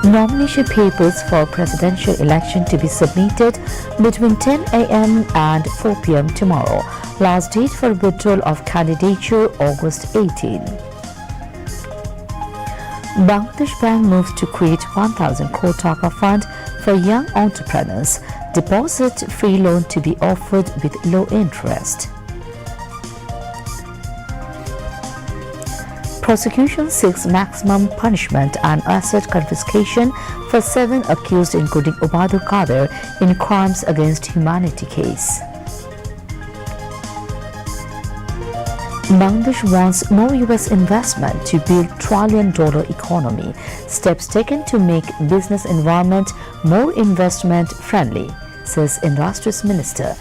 Nomination papers for presidential election to be submitted between 10 a.m. and 4 p.m. tomorrow. Last date for withdrawal of candidature August 18. Bangladesh Bank moves to create 1,000 crore taka fund for young entrepreneurs. Deposit-free loan to be offered with low interest. Prosecution seeks maximum punishment and asset confiscation for 7 accused including Ubadul Qadir in crimes against humanity case. Bangladesh wants more U.S. investment to build trillion-dollar economy. Steps taken to make business environment more investment friendly, says Industries Minister.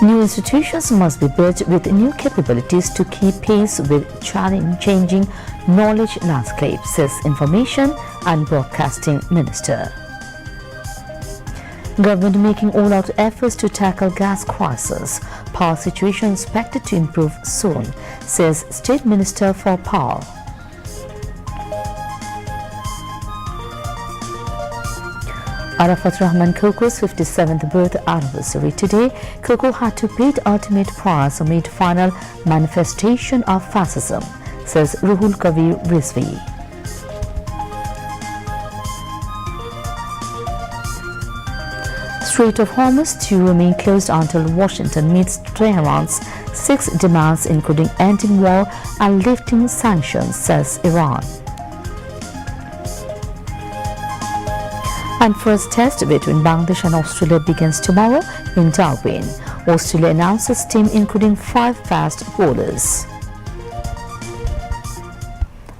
New institutions must be built with new capabilities to keep pace with changing knowledge landscape, says Information and Broadcasting Minister. Government making all-out efforts to tackle gas crisis. Power situation expected to improve soon, says State Minister for Power. Arafat Rahman Koko's 57th birth anniversary today. Koko had to pay the ultimate price amid final manifestation of fascism, says Ruhul Kabir Rizvi. Strait of Hormuz to remain closed until Washington meets Tehran's 6 demands including ending war and lifting sanctions, says Iran. And first test between Bangladesh and Australia begins tomorrow in Darwin. Australia announces team including 5 fast bowlers.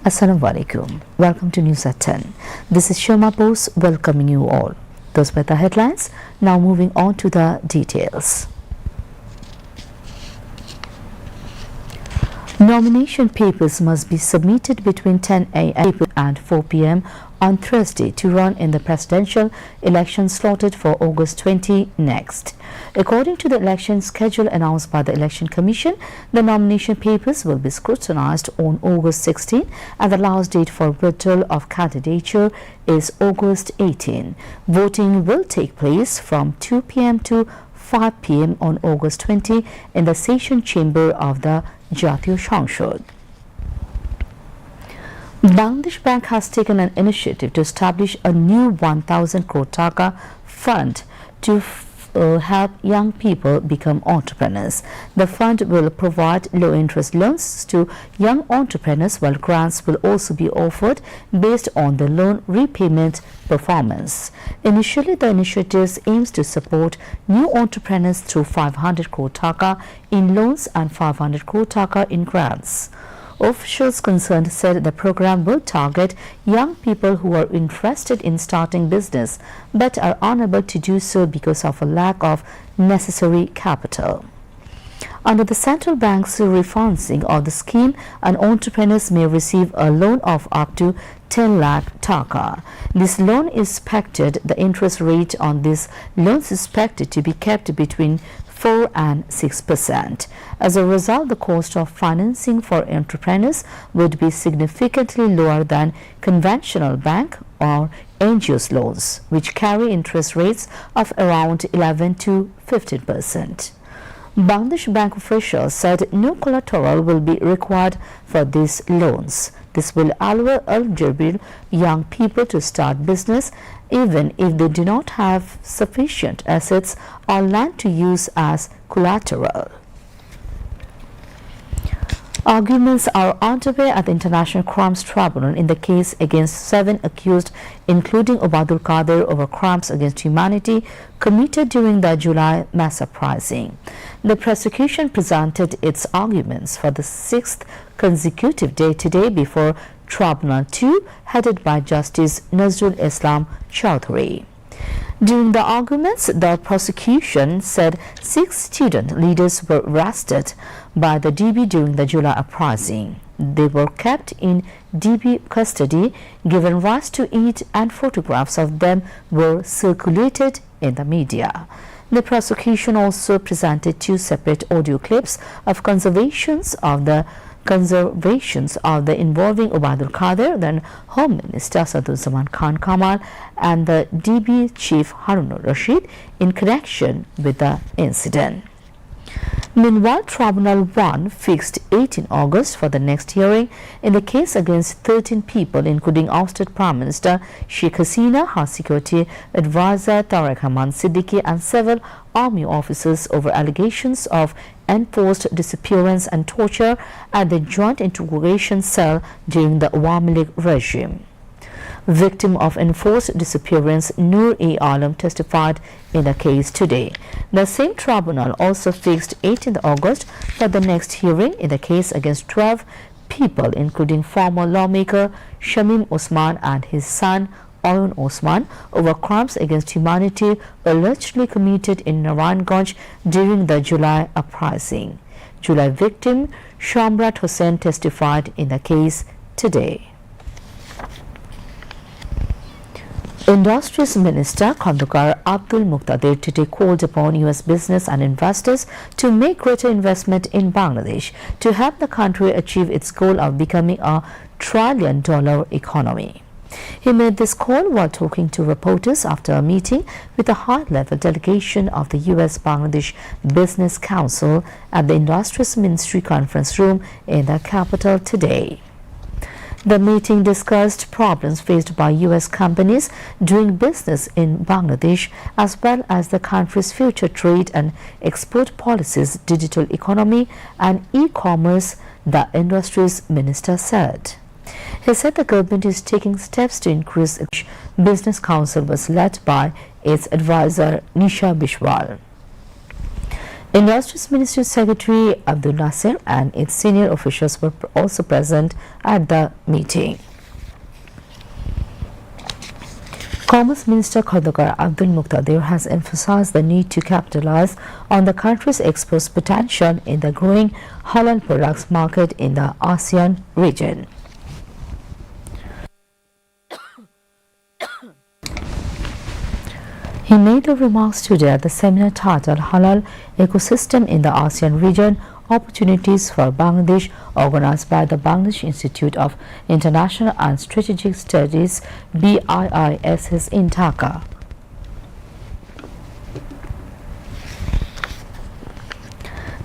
Assalamu alaikum. Welcome to News at 10. This is Shoma Bose welcoming you all. Those were the headlines. Now moving on to the details. Nomination papers must be submitted between 10 a.m. and 4 p.m. on Thursday to run in the presidential election slotted for August 20 next. According to the election schedule announced by the Election Commission, the nomination papers will be scrutinized on August 16 and the last date for withdrawal of candidature is August 18. Voting will take place from 2 p.m. to 5 p.m. on August 20 in the session chamber of the Jatiyo সংসদ. Bangladesh Bank has taken an initiative to establish a new 1,000 crore taka fund to help young people become entrepreneurs. The fund will provide low-interest loans to young entrepreneurs, while grants will also be offered based on the loan repayment performance. Initially, the initiative aims to support new entrepreneurs through 500 crore taka in loans and 500 crore taka in grants. Officials concerned said the program will target young people who are interested in starting business but are unable to do so because of a lack of necessary capital. Under the central bank's refinancing of the scheme, an entrepreneurs may receive a loan of up to 10 lakh taka. This loan is expected, the interest rate on this loan is expected to be kept between 4 and 6%. As a result, the cost of financing for entrepreneurs would be significantly lower than conventional bank or NGOs loans, which carry interest rates of around 11 to 15%. Bangladesh Bank officials said no collateral will be required for these loans. This will allow eligible young people to start business even if they do not have sufficient assets or land to use as collateral. Arguments are underway at the International Crimes Tribunal in the case against 7 accused, including Ubadul Qadir, over crimes against humanity committed during the July mass uprising. The prosecution presented its arguments for the 6th consecutive day today before Tribunal 2, headed by Justice Nazrul Islam Chowdhury. During the arguments, the prosecution said 6 student leaders were arrested by the DB during the July uprising. They were kept in DB custody, given rights to eat, and photographs of them were circulated in the media. The prosecution also presented 2 separate audio clips of conversations of the conservations of the involving Ubaidul Qadir, then Home Minister Saduzzaman Khan Kamal, and the DB Chief Harun Rashid in connection with the incident. Meanwhile, Tribunal 1 fixed 18 August for the next hearing in the case against 13 people, including ousted Prime Minister Sheikh Hasina, her security advisor Tariq Rahman Siddiqui, and several army officers over allegations of enforced disappearance and torture at the joint interrogation cell during the Awami League regime. Victim of enforced disappearance Noor-e-Alam testified in the case today. The same tribunal also fixed 18th August for the next hearing in the case against 12 people, including former lawmaker Shamim Osman and his son Oyun Osman, over crimes against humanity allegedly committed in Narayanganj during the July uprising. July victim Shamrat Hussain testified in the case today. Industries Minister Khandukar Abdul Muqtadir today called upon U.S. business and investors to make greater investment in Bangladesh to help the country achieve its goal of becoming a trillion-dollar economy. He made this call while talking to reporters after a meeting with a high-level delegation of the U.S.-Bangladesh Business Council at the Industries Ministry Conference Room in the capital today. The meeting discussed problems faced by U.S. companies doing business in Bangladesh, as well as the country's future trade and export policies, digital economy and e-commerce, the Industries Minister said. He said the government is taking steps to increase the Business Council was led by its advisor Nisha Bishwal. Industries Ministry Secretary Abdul Nasir and its senior officials were also present at the meeting. Commerce Minister Khandukar Abdul Muqtadir has emphasized the need to capitalize on the country's export potential in the growing halal products market in the ASEAN region. He made the remarks today at the seminar titled Halal Ecosystem in the ASEAN Region, Opportunities for Bangladesh, organized by the Bangladesh Institute of International and Strategic Studies BIISS in Dhaka.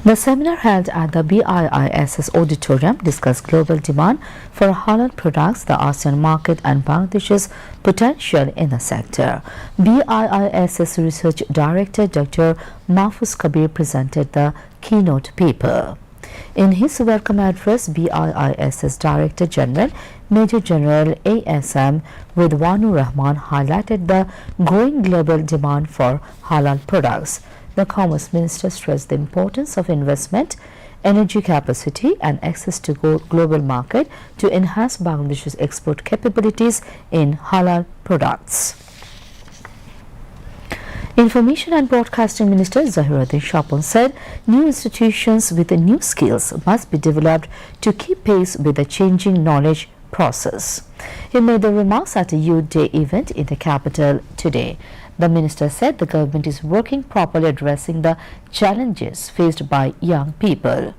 The seminar held at the BIISS auditorium discussed global demand for halal products, the ASEAN market and Bangladesh's potential in the sector. BIISS Research Director Dr. Mahfuz Kabir presented the keynote paper. In his welcome address, BIISS Director General Major General ASM Ridwanur Rahman highlighted the growing global demand for halal products. The Commerce Minister stressed the importance of investment, energy capacity and access to global market to enhance Bangladesh's export capabilities in halal products. Information and Broadcasting Minister Zahiruddin Shapon said new institutions with new skills must be developed to keep pace with the changing knowledge process. He made the remarks at a Youth Day event in the capital today. The minister said the government is working properly addressing the challenges faced by young people.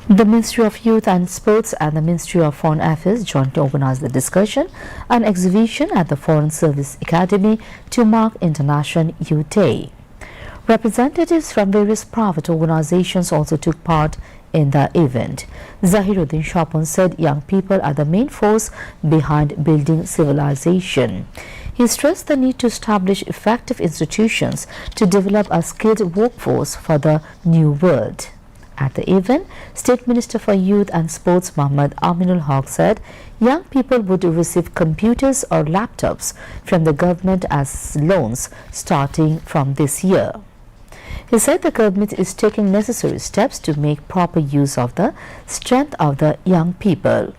The Ministry of Youth and Sports and the Ministry of Foreign Affairs jointly organized the discussion and exhibition at the Foreign Service Academy to mark International Youth Day. Representatives from various private organizations also took part in the event. Zahiruddin Shapon said young people are the main force behind building civilization. He stressed the need to establish effective institutions to develop a skilled workforce for the new world. At the event, State Minister for Youth and Sports Muhammad Aminul Haq said young people would receive computers or laptops from the government as loans starting from this year. He said the government is taking necessary steps to make proper use of the strength of the young people.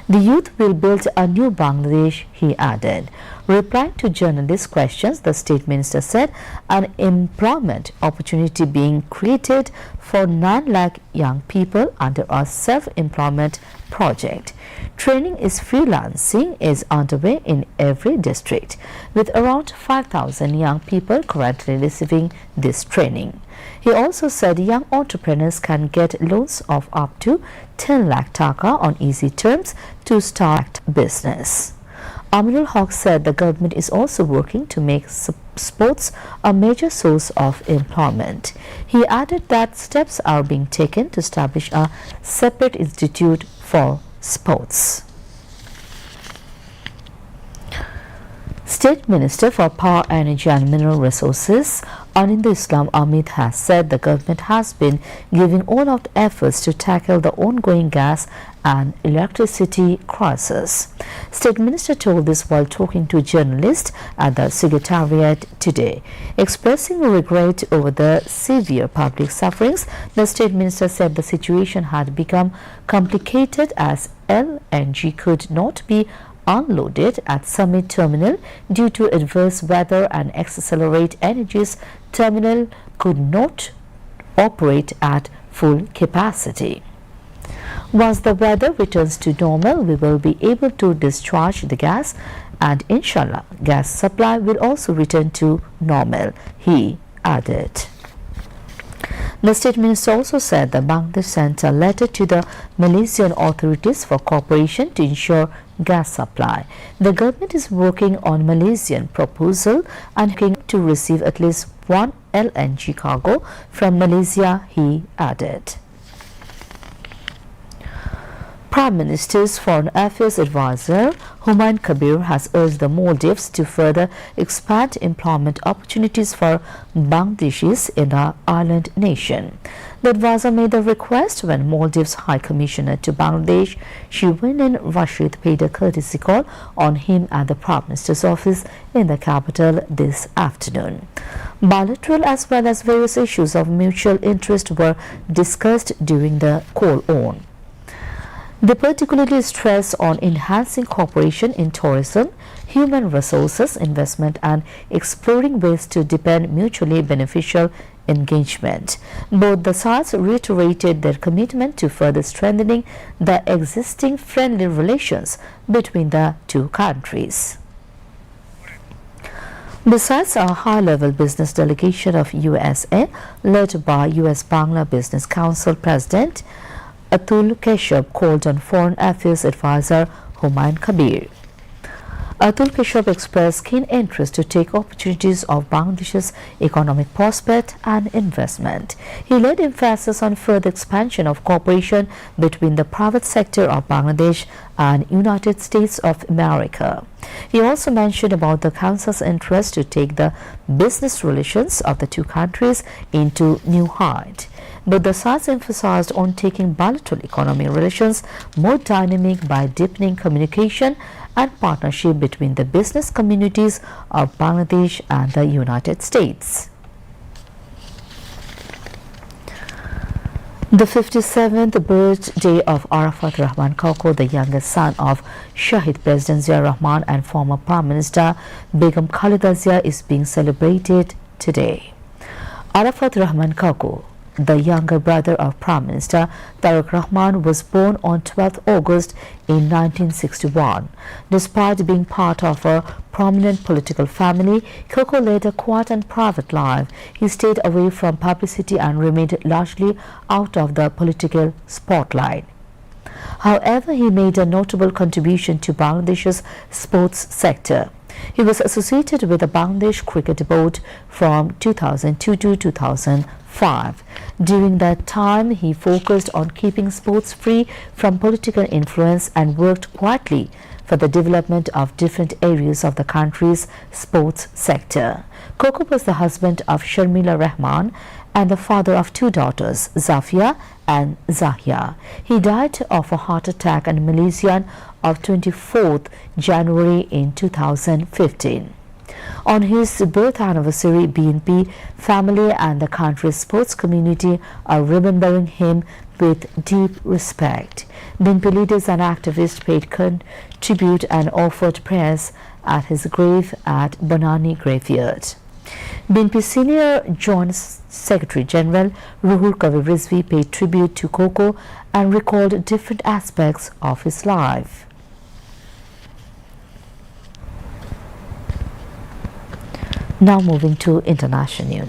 The youth will build a new Bangladesh, he added. Replying to journalists' questions, the State Minister said an employment opportunity being created for 9 lakh young people under a self-employment project. Training is freelancing is underway in every district, with around 5,000 young people currently receiving this training. He also said young entrepreneurs can get loans of up to 10 lakh taka on easy terms to start business. Aminul Haq said the government is also working to make sports a major source of employment. He added that steps are being taken to establish a separate institute for sports. State Minister for Power, Energy and Mineral Resources, Anindya Islam Amit, has said the government has been giving all of the efforts to tackle the ongoing gas and electricity crisis. State Minister told this while talking to journalists at the Secretariat today. Expressing regret over the severe public sufferings, the State Minister said the situation had become complicated as LNG could not be unloaded at Summit Terminal due to adverse weather, and Accelerate Energy's terminal could not operate at full capacity. Once the weather returns to normal, we will be able to discharge the gas, and inshallah, gas supply will also return to normal, he added. The State Minister also said that Bangladesh sent a letter to the Malaysian authorities for cooperation to ensure gas supply. The government is working on Malaysian proposal and looking to receive at least one LNG cargo from Malaysia, he added. Prime Minister's Foreign Affairs Advisor Humayun Kabir has urged the Maldives to further expand employment opportunities for Bangladeshis in the island nation. The advisor made the request when Maldives High Commissioner to Bangladesh, Shiwinin Rashid, paid a courtesy call on him at the Prime Minister's office in the capital this afternoon. Bilateral as well as various issues of mutual interest were discussed during the call-on. They particularly stress on enhancing cooperation in tourism, human resources, investment and exploring ways to deepen mutually beneficial engagement. Both the sides reiterated their commitment to further strengthening the existing friendly relations between the two countries. Besides, a high-level business delegation of USA, led by U.S. Bangla Business Council President Atul Keshav, called on Foreign Affairs Advisor Humayun Kabir. Atul Keshav expressed keen interest to take opportunities of Bangladesh's economic prospect and investment. He laid emphasis on further expansion of cooperation between the private sector of Bangladesh and United States of America. He also mentioned about the Council's interest to take the business relations of the two countries into new height. But the sides emphasized on taking bilateral economic relations more dynamic by deepening communication and partnership between the business communities of Bangladesh and the United States. The 57th birthday of Arafat Rahman Koko, the youngest son of Shahid President Zia Rahman and former Prime Minister Begum Khalida Zia, is being celebrated today. Arafat Rahman Koko, the younger brother of Prime Minister Tariq Rahman, was born on 12 August in 1961. Despite being part of a prominent political family, Koko led a quiet and private life. He stayed away from publicity and remained largely out of the political spotlight. However, he made a notable contribution to Bangladesh's sports sector. He was associated with the Bangladesh Cricket Board from 2002 to 2005. During that time, he focused on keeping sports free from political influence and worked quietly for the development of different areas of the country's sports sector. Koko was the husband of Sharmila Rahman and the father of two daughters, Zafia and Zahia. He died of a heart attack in Malaysia on 24th January in 2015. On his birth anniversary, BNP family and the country's sports community are remembering him with deep respect. BNP leaders and activists paid tribute and offered prayers at his grave at Banani Graveyard. BNP Senior Joint Secretary General Ruhul Kavir Rizvi paid tribute to Koko and recalled different aspects of his life. Now moving to international news.